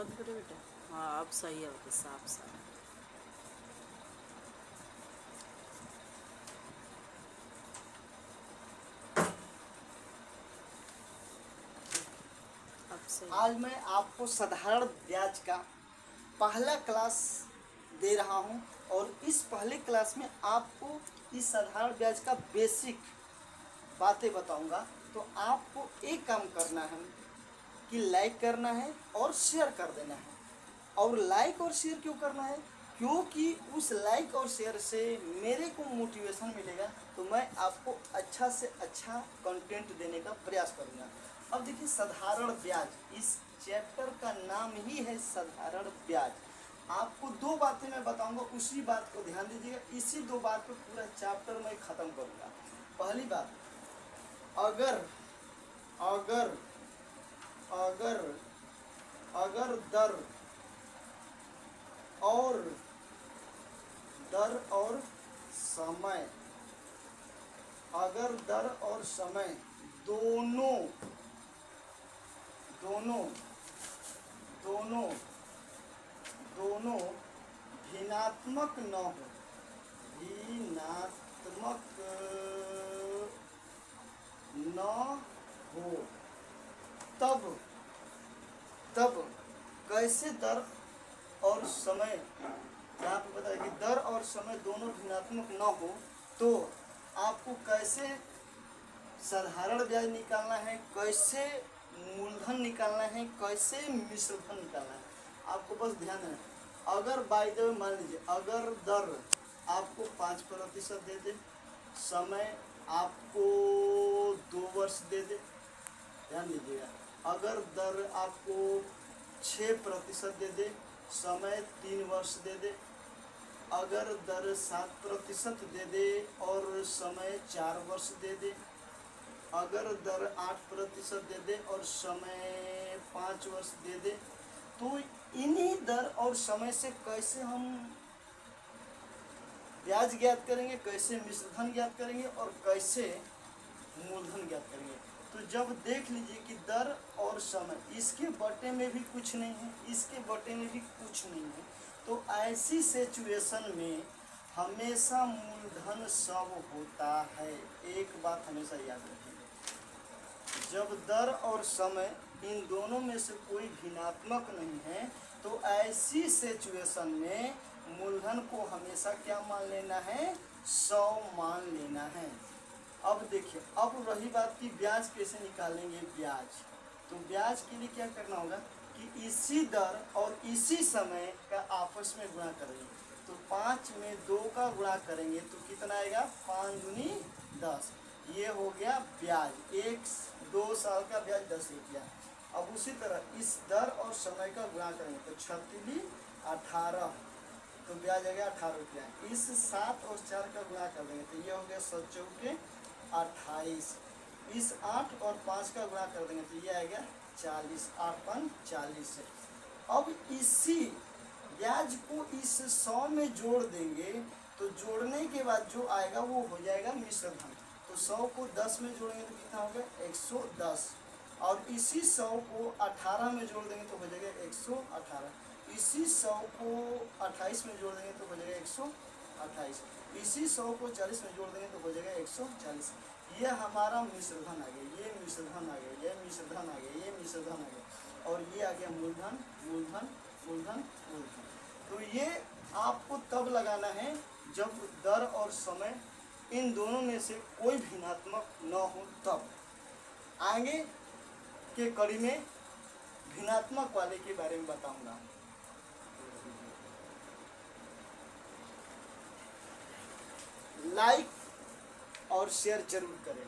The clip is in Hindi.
बंद करो बेटा। हाँ अब सही है बेटा, साफ साफ। अब सही। आज मैं आपको साधारण ब्याज का पहला क्लास दे रहा हूं और इस पहले क्लास में आपको इस साधारण ब्याज का बेसिक बातें बताऊंगा। तो आपको एक काम करना है कि लाइक करना है और शेयर कर देना है। और लाइक और शेयर क्यों करना है? क्योंकि उस लाइक और शेयर से मेरे को मोटिवेशन मिलेगा, तो मैं आपको अच्छा से अच्छा कंटेंट देने का प्रयास करूंगा। अब देखिए, साधारण ब्याज, इस चैप्टर का नाम ही है साधारण ब्याज। आपको दो बातें मैं बताऊंगा, उसी बात को ध्यान दीजिएगा। इसी दो बात पे पूरा चैप्टर मैं खत्म करूंगा। पहली बात, अगर अगर अगर अगर और दर और समय, अगर दर और समय दोनों दोनों दोनों दोनों भिन्नात्मक न हो, भिन्नात्मक न हो, तब तब कैसे दर और समय, यहाँ पे बताया कि दर और समय दोनों भिन्नात्मक न हो तो आपको कैसे साधारण ब्याज निकालना है, कैसे मूलधन निकालना है, कैसे मिश्र धन निकालना है, आपको बस ध्यान है। अगर बाय द वे मान लीजिए, अगर दर आपको 5% दे दे, समय आपको 2 वर्ष दे दे, ध्यान दीजिएगा, अगर दर आपको 6% दे दे, समय 3 वर्ष दे दे, अगर दर 7% दे दे और समय 4 वर्ष दे दे, अगर दर 8% दे दे और समय 5 वर्ष दे दे, तो इन्हीं दर और समय से कैसे हम ब्याज ज्ञात करेंगे, कैसे मिश्रधन ज्ञात करेंगे और कैसे मूलधन ज्ञात करेंगे। तो जब देख लीजिए कि दर और समय, इसके बटे में भी कुछ नहीं है, इसके बटे में भी कुछ नहीं है, तो ऐसी सिचुएशन में हमेशा मूलधन सब होता है। एक बात हमेशा याद रखिए, जब दर और समय इन दोनों में से कोई भिन्नात्मक नहीं है, तो ऐसी सिचुएशन में मूलधन को हमेशा क्या मान लेना है? 100 मान लेना है। अब देखिए, अब रही बात की ब्याज कैसे निकालेंगे ब्याज। तो ब्याज के लिए क्या करना होगा कि इसी दर और इसी समय का आपस में गुणा करेंगे। तो 5 में 2 का गुणा करेंगे तो कितना आएगा? 5 दूनी 10, ये हो गया ब्याज। 2 साल का ब्याज 10 रुपया। अब उसी तरह इस दर और समय का गुणा करेंगे तो 36 18, तो ब्याज आ गया 18 रुपया। इस 7 और 4 का गुणा कर देंगे तो ये हो गया 7 चौके 28। इस 8 और 5 का गुणा कर देंगे तो ये आ गया 40, 8 5 40 है। अब इसी ब्याज को इस 100 में जोड़ देंगे, तो जोड़ने के बाद जो आएगा वो हो जाएगा मिश्रधन। तो 100 को 10 में जोड़ेंगे तो कितना हो गया? 110। और इसी 100 को 18 में जोड़ देंगे तो हो जाएगा 118। इसी 100 को 28 में जोड़ देंगे तो हो जाएगा 128। इसी 100 को 40 में जोड़ देंगे तो हो जाएगा 140। ये हमारा मिश्रधन आ गया, ये मिश्रधन आ गया, ये मिश्रधन आ गया, ये मिश्रधन आ गया, और ये आ गया मूलधन मूलधन मूलधन मूलधन। तो ये आपको तब लगाना है जब दर और समय इन दोनों में से कोई भिन्नात्मक न हो। तब आगे के कड़ी में भिन्नात्मक वाले के बारे में बताऊंगा। लाइक और शेयर जरूर करें।